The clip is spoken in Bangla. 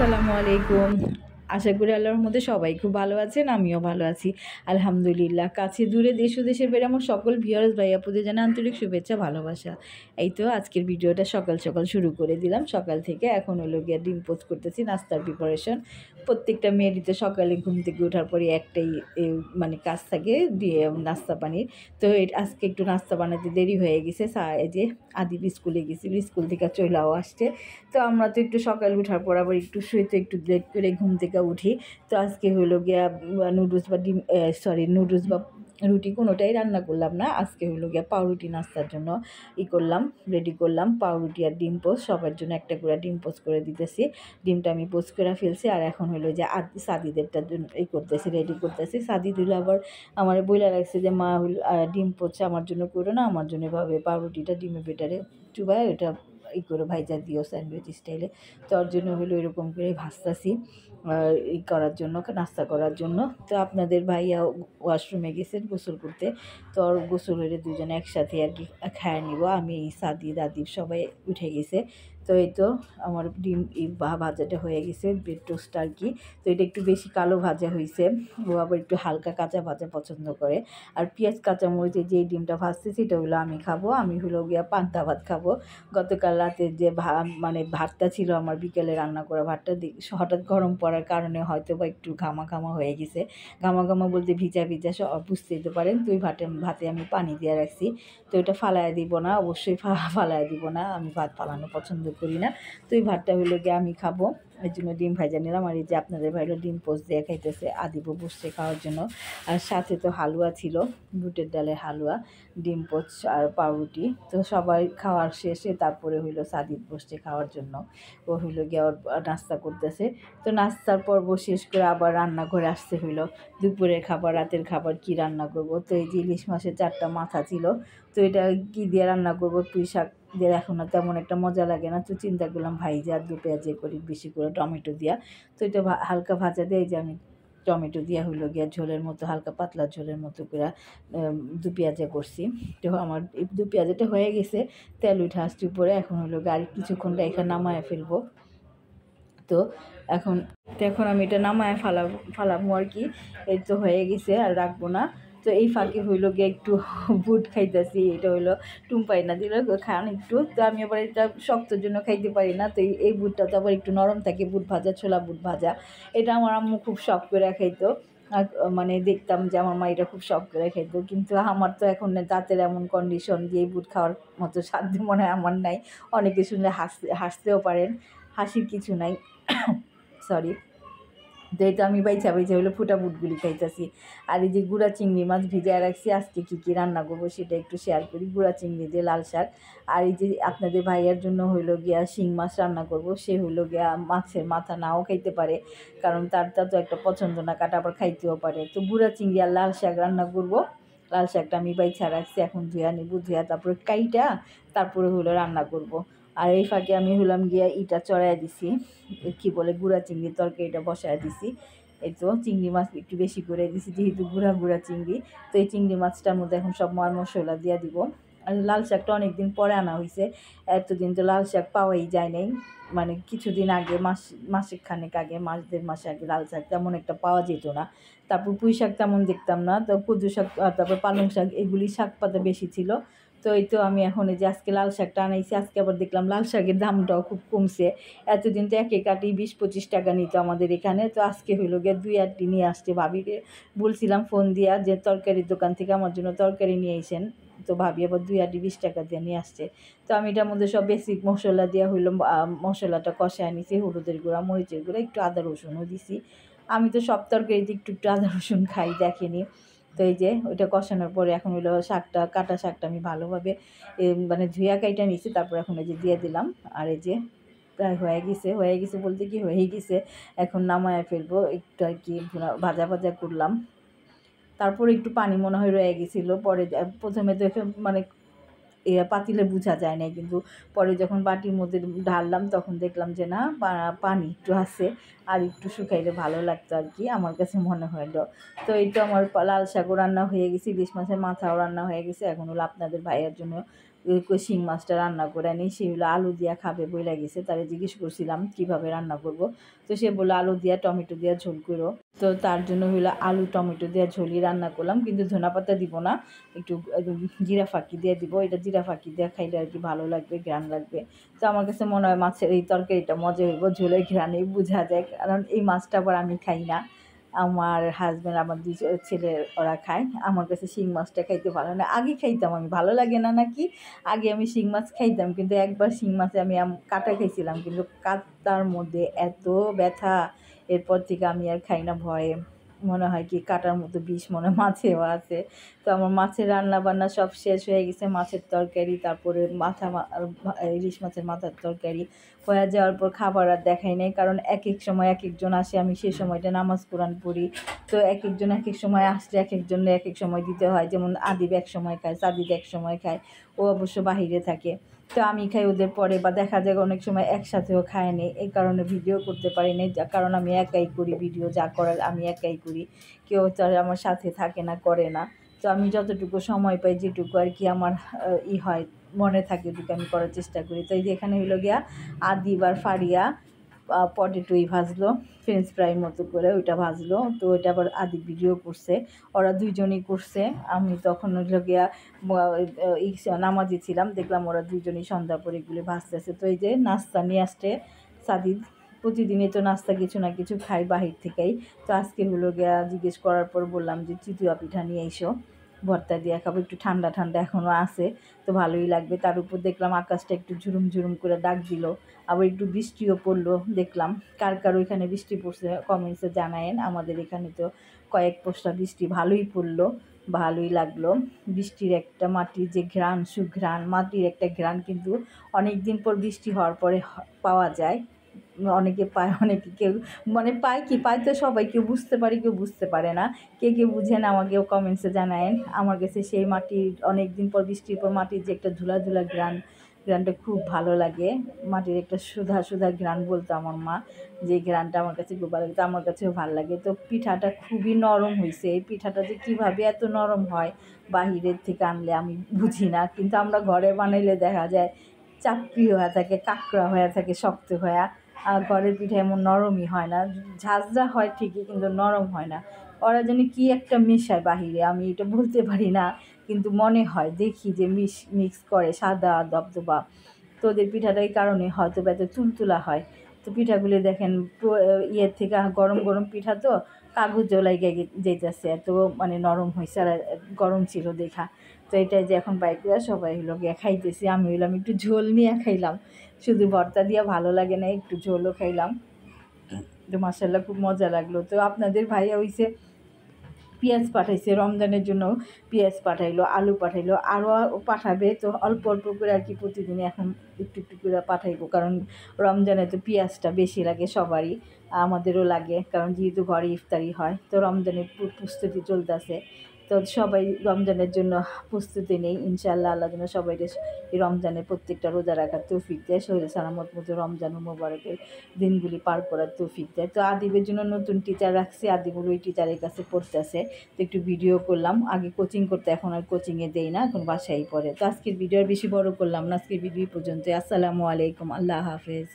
আসসালামু আলাইকুম। আশা করি আল্লাহর রহমতে সবাই খুব ভালো আছেন, আমিও ভালো আছি আলহামদুলিল্লাহ। কাছে দূরে দেশ ও দেশের বাইরে আমার সকল ভিউয়ার্স ভাই আপুদের জানাই আন্তরিক শুভেচ্ছা ভালোবাসা। এই তো আজকের ভিডিওটা সকাল সকাল শুরু করে দিলাম। সকাল থেকে এখন হলো গিয়ে ডিম পোস্ট করতেছি, নাস্তার প্রিপারেশন। প্রত্যেকটা মেয়েরই তো সকালে ঘুম থেকে ওঠার পরে একটাই মানে কাজ থাকে, দিয়ে নাস্তা পানির। তো আজকে একটু নাস্তা বানাতে দেরি হয়ে গেছে। এই যে আদিব স্কুলে গেছিল, স্কুল থেকে চলেও আসছে। তো আমরা তো একটু সকালে ওঠার পর আবার একটু শুইতে একটু লেট করে ঘুম থেকে উঠি। তো আজকে হলো গিয়া নুডলস বা ডিম নুডলস বা রুটি কোনোটাই রান্না করলাম না। আজকে হলো গিয়া পাউরুটি নাস্তার জন্য রেডি করলাম। পাউরুটি আর ডিম পোস্ট সবার জন্য একটা করে ডিম পোস্ট করে দিতেছি। ডিমটা আমি পোস্ট করে ফেলছি, আর এখন হলো যে সাদিদেরটার জন্য করতেছি, রেডি করতেছি। সাদি দিল আবার আমার বইলা রাখছে যে মা ডিম পোস্ট আমার জন্য করো না, আমার জন্য এভাবে পাউরুটিটা ডিমের বেটারে চুবায় এটা করে ভাইজা দিও স্যান্ডউইচ স্টাইলে। তো ওর জন্য হলো এরকম করে ভাজতাছি করার জন্য, নাস্তা করার জন্য। তো আপনাদের ভাইয়া ওয়াশরুমে গেছেন গোসল করতে। তো ওর গোসল হলে দুজনে একসাথে আর কি খায় নিব। আমি সাদি দাদি সবাই উঠে গেছে। তো এই তো আমার ডিম ভাজাটা হয়ে গেছে, ব্রেড টোস্ট আর কি। তো এটা একটু বেশি কালো ভাজা হয়েছে, ও আবার একটু হালকা কাঁচা ভাজা পছন্দ করে। আর পেঁয়াজ কাঁচামরিচে যে ডিমটা ভাজছে সেটা হলো আমি খাবো, আমি হলো গিয়া পান্তা ভাত খাবো। গতকাল রাতে যে মানে ভাতটা ছিল আমার বিকেলে রান্না করা ভাতটা হঠাৎ গরম পড়ার কারণে হয়তো বা একটু ঘামা ঘামা হয়ে গেছে। ঘামা ঘামা বলতে ভিজা ভিজা বুঝতেই তো পারেন। তো ওই ভাতে আমি পানি দিয়ে রাখছি। তো ওটা ফালায়া দিব না, অবশ্যই ফালায়া দিব না, আমি ভাত ফালানো পছন্দ করি না। তো এই ভাতটা হলো গিয়ে আমি খাবো, এর জন্য ডিম ভাজা নিলাম। আর এই যে আপনাদের ভাই হলো ডিম পোস্ট দিয়ে খাইতেছে, আদিবও বসছে খাওয়ার জন্য। আর সাথে তো হালুয়া ছিল, বুটের ডালের হালুয়া, ডিম পোস্ট আর পাউরুটি। তো সবাই খাওয়ার শেষে তারপরে হইলো সাদিদ বসছে খাওয়ার জন্য। ও হইলো গিয়ে ওর নাস্তা করতেছে। তো নাস্তার পর্ব শেষ করে আবার রান্নাঘরে আসতে হইলো। দুপুরের খাবার, রাতের খাবার কি রান্না করব। তো এই যে ইলিশ মাছের 4টা মাথা ছিল, তো এটা কি দিয়ে রান্না করব, পুঁই শাক দিয়ে এখন না তেমন একটা মজা লাগে না। তো চিন্তা করলাম ভাইজা আর 2 পেঁয়াজে করি, বেশি করে টমেটো দিয়া। তো এটা হালকা ভাজা দিয়ে যে আমি টমেটো দিয়া হইলো গিয়া ঝোলের মতো, হালকা পাতলা ঝোলের মতো করে 2 পেঁয়াজে করছি। তো আমার এই 2 পেঁয়াজেটা হয়ে গেছে, তেল উঠে আসছে উপরে। এখন হলো গিয়ে আর কিছুক্ষণ রেখে নামায় ফেলবো। তো এখন আমি এটা নামায় ফালাবো আর কি। এই তো হয়ে গেছে, আর রাখবো না। তো এই ফাঁকে হইলো গিয়ে একটু বুট খাইতেছি, এটা হইলো টুম্পাই না দিল খান একটু। তো আমি আবার এটা শক্তর জন্য খাইতে পারি না। তো এই বুটটা তো আবার একটু নরম থাকে, বুট ভাজা, ছোলা বুট ভাজা। এটা আমার আম্মু খুব শখ করে খাইতো। মানে দেখতাম যে আমার মা এটা খুব শখ করে খাইতো, কিন্তু আমার তো এখন দাঁতের এমন কন্ডিশন যে এই বুট খাওয়ার মতো সাধ্য মনে হয় আমার নাই। অনেকে শুনলে হাসতেও পারেন, হাসির কিছু নাই, সরি। তো এই তো আমি বাইচা হলো ফুটা বুটগুলি খাইতেছি। আর এই যে গুঁড়া চিংড়ি মাছ ভিজায় রাখছি, আজকে কী রান্না করবো সেটা একটু শেয়ার করি। গুঁড়া চিংড়ি দিয়ে লাল শাক। আর এই যে আপনাদের ভাইয়ার জন্য হইলো গিয়া শিং মাছ রান্না করব। সে হইলো গিয়া মাছের মাথা নাও খাইতে পারে, কারণ তার তো একটা পছন্দ না, কাটা আবার খাইতেও পারে। তো গুঁড়া চিংড়ি আর লাল শাক রান্না করব। লাল শাকটা আমি বাইচা রাখছি, এখন ধুয়া নেব, ধুয়া তারপরে কাইটা তারপরে হলো রান্না করব। আর এই ফাঁকে আমি হলাম গিয়া ইটা চড়াইয়া দিছি, কী বলে গুঁড়া চিংড়ির তরকারিটা বসায় দিছি। এই তো চিংড়ি মাছ একটু বেশি করে দিছি, যেহেতু গুঁড়া চিংড়ি। তো এই চিংড়ি মাছটার মধ্যে এখন সব মশলা দিয়ে দিব। আর লাল শাকটা অনেক দিন পরে আনা হয়েছে, এতদিন তো লাল শাক পাওয়াই যায় নাই। মানে কিছুদিন আগে, মাসেক খানেক আগে, 1.5 মাস আগে লাল শাক তেমন একটা পাওয়া যেত না। তারপর পুঁই শাক তেমন দেখতাম না। তো কদু শাক, তারপর পালং শাক, এগুলি শাক পাতা বেশি ছিল। তো এই তো আমি এখন এই যে আজকে লাল শাকটা আনাইছি। আজকে আবার দেখলাম লাল শাকের দামটাও খুব কমছে। এতদিন তো এক কাটি 20-25 টাকা নিত আমাদের এখানে। তো আজকে হইলো গিয়ে 2-8টি নিয়ে আসছে। ভাবিকে বলছিলাম ফোন দিয়া যে তরকারির দোকান থেকে আমার জন্য তরকারি নিয়ে আইসেন। তো ভাবি আবার 2-8টি 20 টাকা দিয়ে নিয়ে আসছে। তো আমি এটার মধ্যে সব বেসিক মশলা দেওয়া হইলো, মশলাটা কষায় নিছি, হলুদের গুঁড়া, মরিচের গুঁড়া, একটু আদা রসুনও দিছি। আমি তো সব তরকারিতে একটু একটু আদা রসুন খাই, দেখেনি। তো এই যে ওইটা কষানোর পরে এখন হলো শাকটা, কাটা শাকটা আমি ভালোভাবে মানে ধুয়া কাইটা নিছি। তারপর এখন এই যে দিয়ে দিলাম। আর এই যে প্রায় হয়ে গেছে বলতে কি হয়েই গেছে। এখন নামায় ফেলবো, একটু আর কি ভাজা করলাম। তারপর একটু পানি মনে হয় রয়ে গেছিলো, পরে প্রথমে তো মানে পাতিলে বোঝা যায় না, কিন্তু পরে যখন বাটির মধ্যে ঢাললাম তখন দেখলাম যে না পানি একটু আছে, আর একটু শুকাইলে ভালো লাগতো আর কি, আমার কাছে মনে হলো। তো এই তো আমার লাল শাকও রান্না হয়ে গেছে, ইলিশ মাছের মাথাও রান্না হয়ে গেছে। এখন হলো আপনাদের ভাইয়ের জন্য শিং মাছটা রান্না করে আনি, সেগুলো আলু দিয়া খাবে বইলা গেছে। তারে জিজ্ঞেস করছিলাম কীভাবে রান্না করব, তো সে বললো আলু দিয়া টমেটো দিয়া ঝোল করো। তো তার জন্য হইলো আলু টমেটো দিয়ে ঝোলই রান্না করলাম, কিন্তু ধনা পাতা দিব না, একটু জিরা ফাঁকি দিয়ে দিব। এটা জিরা ফাঁকি দিয়ে খাইলে আর কি ভালো লাগবে, ঘ্রাণ লাগবে। তো আমার কাছে মনে হয় মাছের এই তরকারিটা মজা হইব, ঝোলের ঘ্রাণেই বোঝা যায়, কারণ এই মাছটা আবার আমি খাই না, আমার হাজব্যান্ড আমার দুই ছেলে ওরা খায়। আমার কাছে শিং মাছটা খাইতে ভালো না, আগে খাইতাম আমি, ভালো লাগে না নাকি, আগে আমি শিং মাছ খাইতাম, কিন্তু একবার শিং মাছে আমি কাটা খাইছিলাম, কিন্তু কাটার মধ্যে এত ব্যথা, এরপর থেকে আমি আর খাই না, ভয়ে মনে হয় কি কাটার মতো বিষ মনে মাছেও আছে। তো আমার মাছের রান্না বান্না সব শেষ হয়ে গেছে, মাছের তরকারি, তারপরে ইলিশ মাছের মাথার তরকারি হয়ে যাওয়ার পর খাবার আর দেখাই নাই, কারণ এক এক সময় এক একজন আসে, আমি সেই সময়টা নামাজ কোরআন পড়ি। তো এক একজন এক এক সময় আসলে এক একজনের এক এক সময় দিতে হয়, যেমন আদিব এক সময় খায়, সাদিদ এক সময় খায়, ও অবশ্য বাহিরে থাকে, তো আমি খাই ওদের পরে, বা দেখা যায় অনেক সময় একসাথেও খায়নি, এই কারণে ভিডিও করতে পারি না, কারণ আমি একাই করি ভিডিও, যা করার আমি একাই করি, কেউ তারা আমার সাথে থাকে না, করে না। তো আমি যতটুকু সময় পাই, যেটুকু আর কি আমার হয় মনে থাকে, ওটুকু আমি করার চেষ্টা করি। তো এই যে এখানে হইলো গিয়া আদিব আর ফারিয়া পটেটোই ভাজলো, ফ্রেঞ্চ ফ্রাই মতো করে ওইটা ভাজলো। তো ওইটা আবার আদি ভিডিও করছে, ওরা দুইজনই করছে। আমি তখন হইলো গিয়া নামাজি ছিলাম, দেখলাম ওরা দুইজনই সন্ধ্যা পরে এগুলি ভাজতেছে। তো এই যে নাস্তা নিয়ে আসছে সাদিদ, প্রতিদিনই তো নাস্তা কিছু না কিছু খাই বাহির থেকেই। তো আজকে হলো গিয়া জিজ্ঞেস করার পর বললাম যে চিতুয়া পিঠা নিয়ে এসো, ভর্তা দিয়ে খাবো, একটু ঠান্ডা ঠান্ডা এখনও আছে, তো ভালোই লাগবে। তার উপর দেখলাম আকাশটা একটু ঝুরুম ঝুরুম করে ডাক দিল, আবার একটু বৃষ্টিও পড়লো দেখলাম। কার কার ওইখানে বৃষ্টি পড়ছে কমেন্টসে জানায়েন, আমাদের এখানে তো কয়েক পশলা বৃষ্টি ভালোই পড়লো, ভালোই লাগলো। বৃষ্টির একটা মাটির যে ঘ্রাণ, সুঘ্রাণ, মাটির একটা ঘ্রাণ কিন্তু অনেক দিন পর বৃষ্টি হওয়ার পরে পাওয়া যায়। অনেকে পায়, অনেকে কেউ মানে পায় কি পায় তো সবাই, কেউ বুঝতে পারে কেউ বুঝতে পারে না, কে কেউ বুঝেন আমাকেও কমেন্টসে জানায়েন। আমার কাছে সেই মাটির অনেক দিন পর বৃষ্টির পর মাটির যে একটা ধুলা ধুলা গ্রানটা খুব ভালো লাগে, মাটির একটা সুধা সুধা গ্রান বলতো আমার মা, যে গ্রানটা আমার কাছে খুব ভালো লাগে, তো আমার কাছেও ভালো লাগে। তো পিঠাটা খুবই নরম হয়েছে, এই পিঠাটা যে কীভাবে এত নরম হয় বাহিরের থেকে আনলে আমি বুঝি না, কিন্তু আমরা ঘরে বানাইলে দেখা যায় চাপড়ি হয়ে থাকে, কাঁকড়া হয়ে থাকে, শক্ত হয়ে। আর ঘরের পিঠা এমন নরমই হয় না, ঝাঁঝরা হয় ঠিকই কিন্তু নরম হয় না। ওরা যেন কী একটা মেশায় বাহিরে, আমি এটা বলতে পারি না, কিন্তু মনে হয় দেখি যে মিক্স করে সাদা দবদবা। তো ওদের পিঠাটা এই কারণে হয়তো এত তুলতুলা হয়। তো পিঠাগুলি দেখেন ইয়ের থেকে গরম গরম পিঠা, তো কাগজ জ্বলাই যেতেছে, এত মানে নরম হয়েছে, আর গরম ছিল দেখা। তো এটাই যে এখন বাইক করে সবাই হলো গিয়ে খাইতেছি, আমি হইলাম একটু ঝোল নিয়ে খাইলাম, শুধু ভর্তা দিয়ে ভালো লাগে না, একটু ঝোলও খাইলাম। তো মাশাআল্লাহ খুব মজা লাগলো। তো আপনাদের ভাইয়া হইছে পেঁয়াজ পাঠাইছে, রমজানের জন্য পেঁয়াজ পাঠাইলো, আলু পাঠাইলো, আরও পাঠাবে, তো অল্প অল্প করে আর কি প্রতিদিন এখন একটু একটু করে পাঠাইবো, কারণ রমজানে তো পেঁয়াজটা বেশি লাগে সবারই, আমাদেরও লাগে, কারণ যেহেতু ঘরে ইফতারি হয়। তো রমজানের প্রস্তুতি চলতেছে, তো সবাই রমজানের জন্য প্রস্তুতি নেই, ইনশাআল্লাহ আল্লাহ যেন সবাই এই রমজানে প্রত্যেকটা রোজা রাখার তৌফিক দেয়, শরীর সালামত মতো রমজান ও মোবারকের দিনগুলি পার করার তৌফিক দেয়। তো আদিবের জন্য নতুন টিচার রাখছি, আদিবুল ওই টিচারের কাছে পড়তেছে, তো একটু ভিডিও করলাম, আগে কোচিং করতে, এখন আর কোচিংয়ে দেই না, এখন বাসায় পড়ে। তো আজকের ভিডিও আর বেশি বড় করলাম না, আজকের ভিডিও পর্যন্ত। আসসালামু আলাইকুম, আল্লাহ হাফেজ।